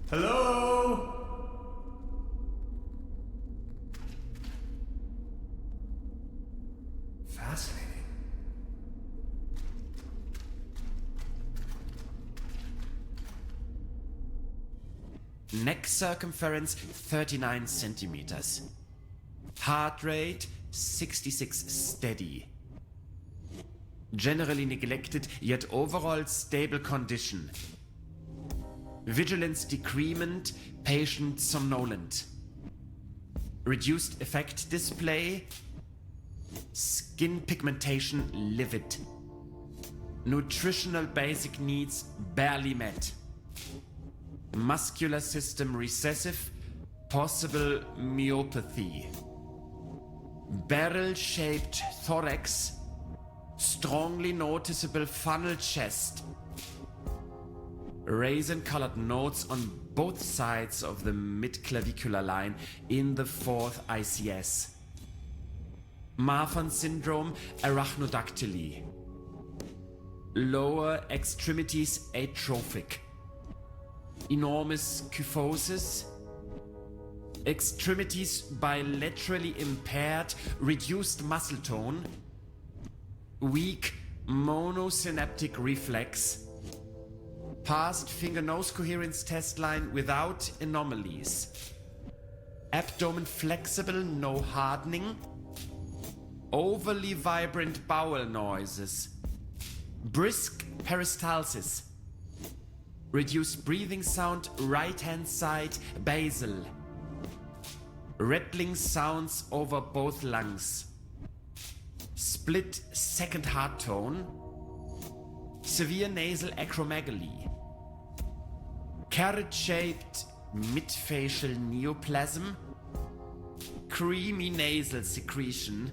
Hello? Fascinating. Neck circumference 39 centimeters. Heart rate 66 steady. Generally neglected, yet overall stable condition. Vigilance decrement, patient somnolent. Reduced effect display. Skin pigmentation livid. Nutritional basic needs barely met. Muscular system recessive, possible myopathy. Barrel-shaped thorax, strongly noticeable funnel chest. Raisin-colored nodes on both sides of the mid-clavicular line in the fourth ICS. Marfan syndrome, arachnodactyly. Lower extremities atrophic. Enormous kyphosis. Extremities bilaterally impaired, reduced muscle tone. Weak monosynaptic reflex. Past finger-nose coherence test line without anomalies. Abdomen flexible, no hardening. Overly vibrant bowel noises. Brisk peristalsis. Reduced breathing sound, right-hand side, basal. Rattling sounds over both lungs. Split second heart tone. Severe nasal acromegaly. Carrot-shaped midfacial neoplasm. Creamy nasal secretion.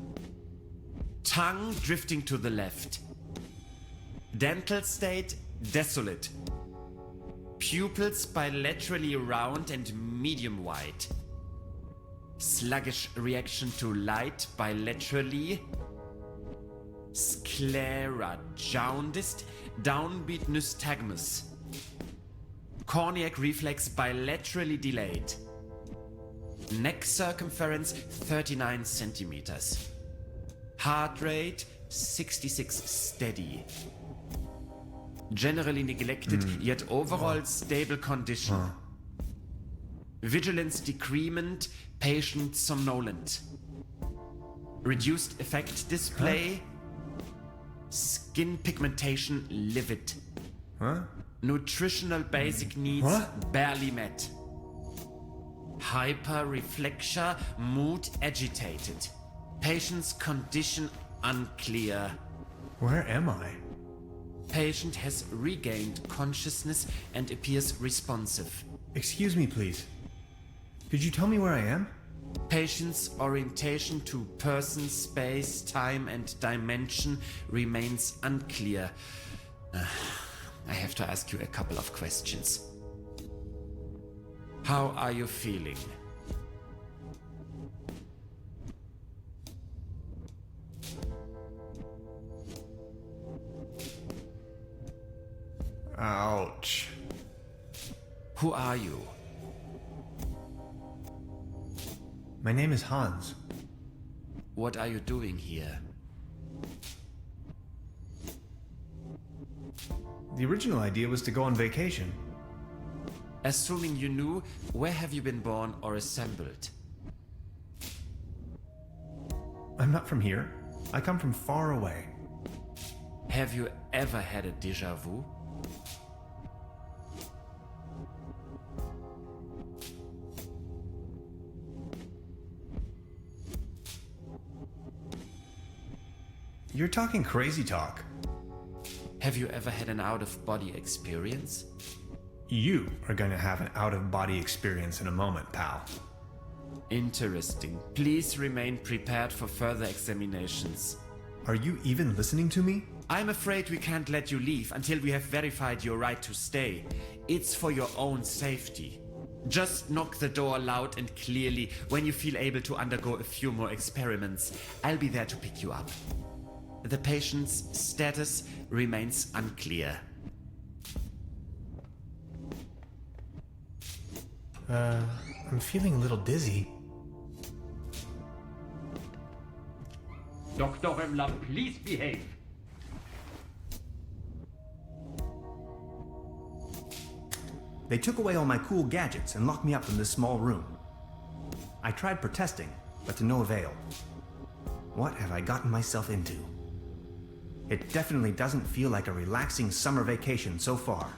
Tongue drifting to the left. Dental state desolate. Pupils bilaterally round and medium wide. Sluggish reaction to light bilaterally. Sclera jaundiced, downbeat nystagmus. Corneac reflex bilaterally delayed. Neck circumference 39 centimeters. Heart rate 66 steady. Generally neglected, yet overall stable condition. Vigilance decrement, patient somnolent. Reduced effect display. Skin pigmentation livid. Nutritional basic needs barely met. Hyperreflexia, mood agitated. Patient's condition unclear. Where am I? Patient has regained consciousness and appears responsive. Excuse me, please. Could you tell me where I am? Patient's orientation to person, space, time, and dimension remains unclear. I have to ask you a couple of questions. How are you feeling? Ouch. Who are you? My name is Hans. What are you doing here? The original idea was to go on vacation. Assuming you knew, where have you been born or assembled? I'm not from here. I come from far away. Have you ever had a déjà vu? You're talking crazy talk. Have you ever had an out-of-body experience? You are going to have an out-of-body experience in a moment, pal. Interesting. Please remain prepared for further examinations. Are you even listening to me? I'm afraid we can't let you leave until we have verified your right to stay. It's for your own safety. Just knock the door loud and clearly when you feel able to undergo a few more experiments. I'll be there to pick you up. The patient's status remains unclear. I'm feeling a little dizzy. Dr. Remla, please behave. They took away all my cool gadgets and locked me up in this small room. I tried protesting, but to no avail. What have I gotten myself into? It definitely doesn't feel like a relaxing summer vacation so far.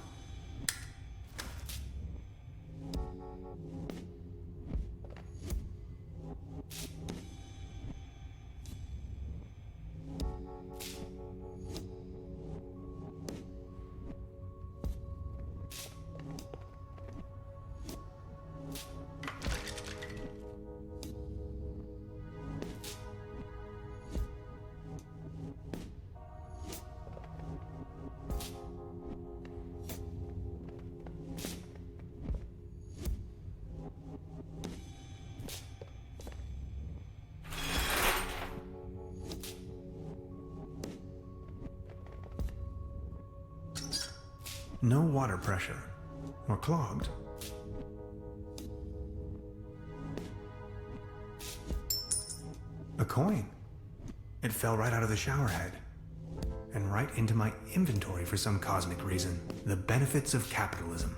No water pressure. Or clogged. A coin. It fell right out of the shower head. And right into my inventory for some cosmic reason. The benefits of capitalism.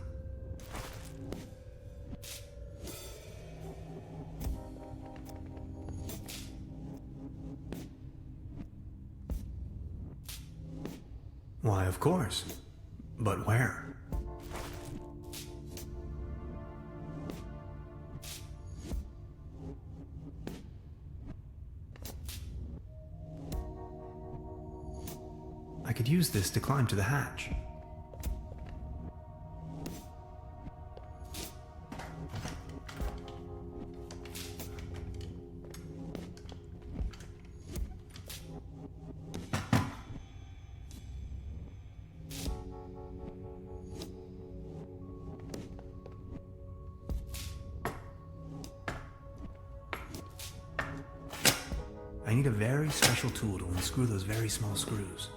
Why, of course. But where? I could use this to climb to the hatch. I need a very special tool to unscrew those very small screws.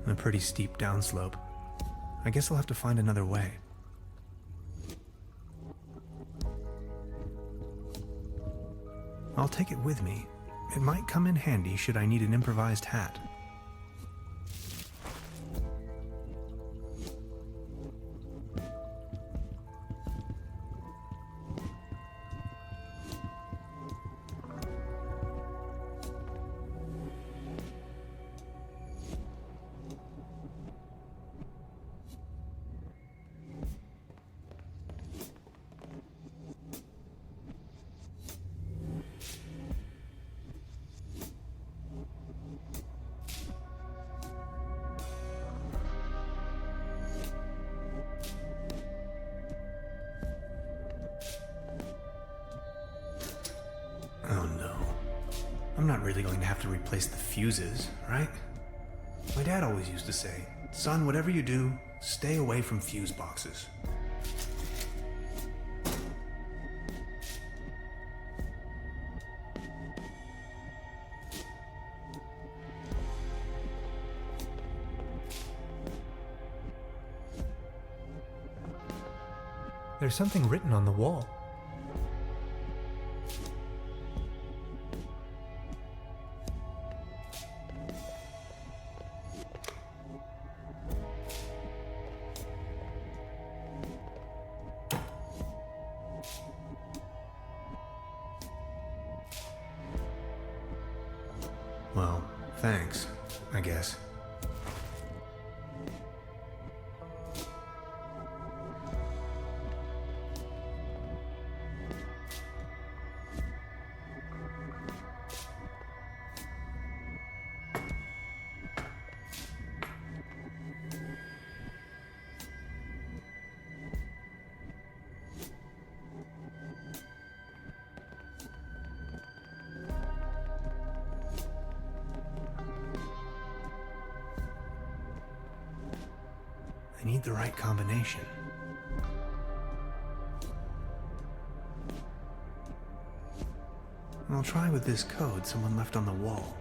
A pretty steep downslope. I guess I'll have to find another way. I'll take it with me. It might come in handy should I need an improvised hat. I'm not really going to have to replace the fuses, right? My dad always used to say, son, whatever you do, stay away from fuse boxes. There's something written on the wall. Well, thanks, I guess. I need the right combination. I'll try with this code someone left on the wall.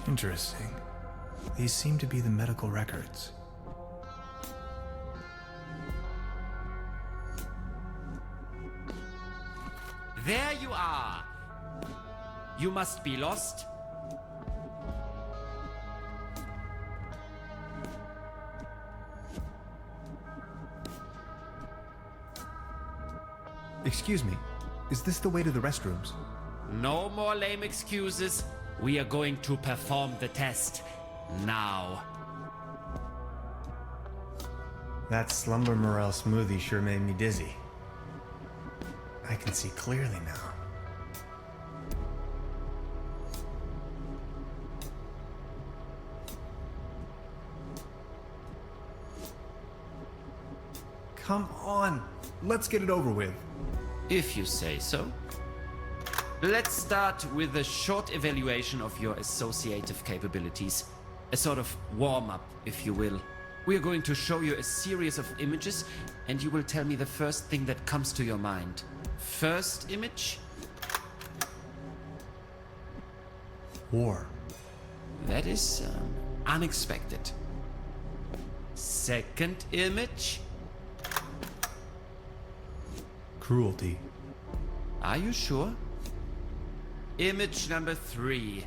Interesting. These seem to be the medical records. There you are! You must be lost. Excuse me, is this the way to the restrooms? No more lame excuses. We are going to perform the test now. That Slumber Morel smoothie sure made me dizzy. I can see clearly now. Come on, let's get it over with. If you say so. Let's start with a short evaluation of your associative capabilities. A sort of warm-up, if you will. We are going to show you a series of images, and you will tell me the first thing that comes to your mind. First image? War. That is unexpected. Second image? Cruelty. Are you sure? Image number 3.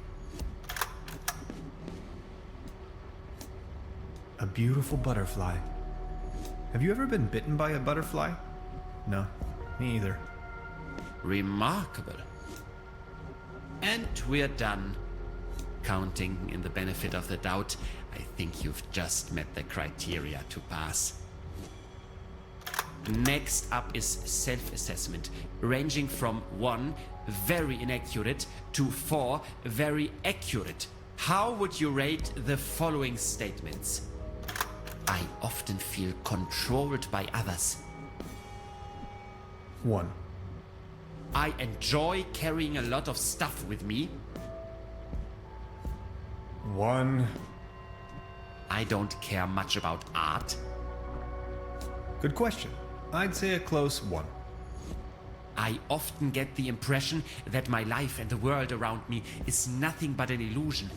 A beautiful butterfly. Have you ever been bitten by a butterfly? No, me either. Remarkable. And we're done. Counting in the benefit of the doubt, I think you've just met the criteria to pass. Next up is self-assessment, ranging from 1, very inaccurate, to 4, very accurate. How would you rate the following statements? I often feel controlled by others. 1. I enjoy carrying a lot of stuff with me. 1. I don't care much about art. Good question. I'd say a close 1. I often get the impression that my life and the world around me is nothing but an illusion.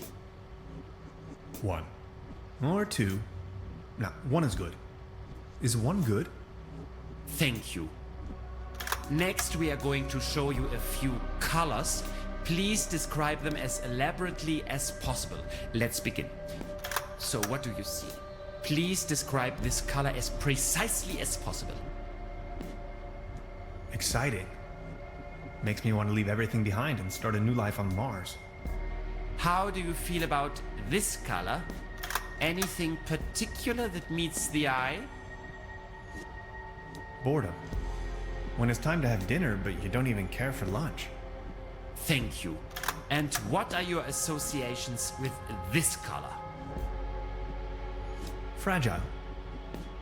1. Or 2. No, 1 is good. Is 1 good? Thank you. Next, we are going to show you a few colors. Please describe them as elaborately as possible. Let's begin. So, what do you see? Please describe this color as precisely as possible. Exciting. Makes me want to leave everything behind and start a new life on Mars. How do you feel about this color? Anything particular that meets the eye? Boredom. When it's time to have dinner, but you don't even care for lunch. Thank you. And what are your associations with this color? Fragile.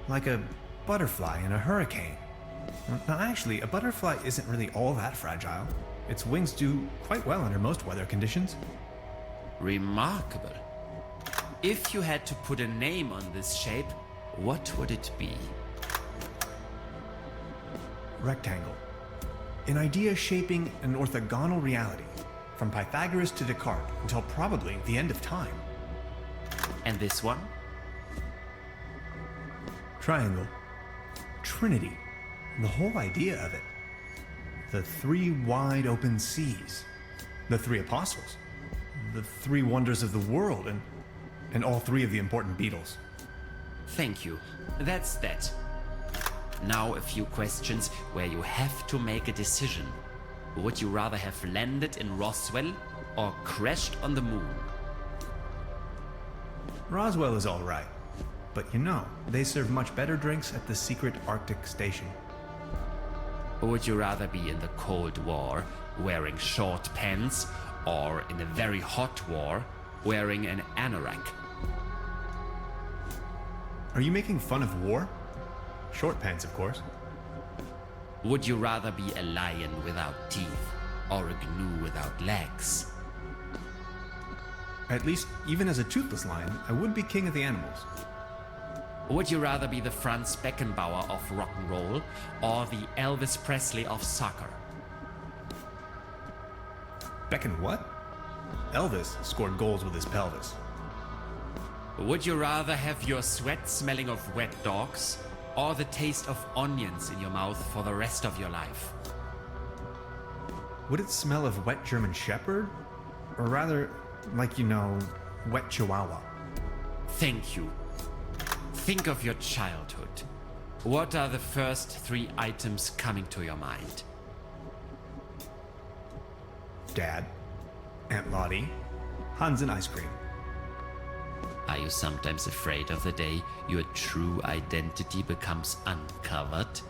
Like a butterfly in a hurricane. Now, actually, a butterfly isn't really all that fragile. Its wings do quite well under most weather conditions. Remarkable. If you had to put a name on this shape, what would it be? Rectangle. An idea shaping an orthogonal reality, from Pythagoras to Descartes until probably the end of time. And this one? Triangle. Trinity. The whole idea of it. The three wide open seas. The three apostles. The three wonders of the world, and all three of the important beetles. Thank you. That's that. Now a few questions where you have to make a decision. Would you rather have landed in Roswell or crashed on the moon? Roswell is all right. But you know, they serve much better drinks at the secret Arctic station. Would you rather be in the Cold War wearing short pants or in a very hot war wearing an anorak? Are you making fun of war? Short pants, of course. Would you rather be a lion without teeth or a gnu without legs? At least, even as a toothless lion, I would be king of the animals. Would you rather be the Franz Beckenbauer of rock and roll or the Elvis Presley of soccer? Becken what? Elvis scored goals with his pelvis. Would you rather have your sweat smelling of wet dogs or the taste of onions in your mouth for the rest of your life? Would it smell of wet German Shepherd? Or rather, like, you know, wet Chihuahua? Thank you. Think of your childhood. What are the first three items coming to your mind? Dad, Aunt Lottie, Hans and ice cream. Are you sometimes afraid of the day your true identity becomes uncovered?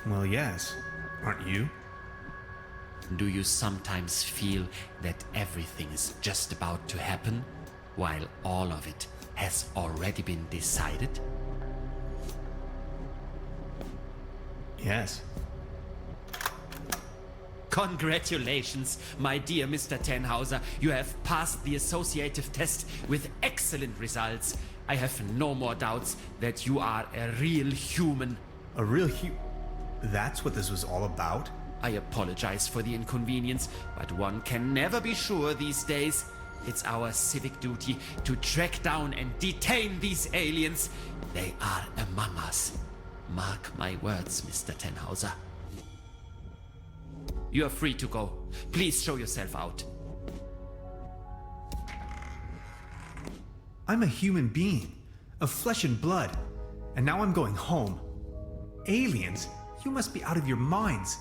Well, yes. Aren't you? Do you sometimes feel that everything is just about to happen, while all of it has already been decided? Yes. Congratulations, my dear Mr. Tannhauser. You have passed the associative test with excellent results. I have no more doubts that you are a real human. A real That's what this was all about? I apologize for the inconvenience, but one can never be sure these days. It's our civic duty to track down and detain these aliens. They are among us. Mark my words, Mr. Tannhauser. You are free to go. Please show yourself out. I'm a human being, of flesh and blood, and now I'm going home. Aliens? You must be out of your minds.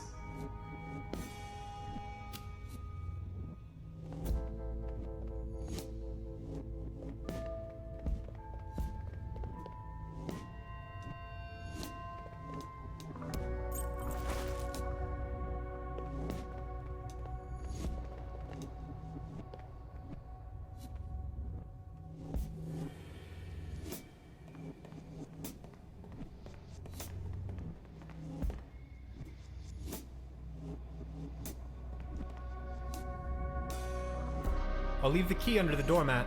I'll leave the key under the doormat.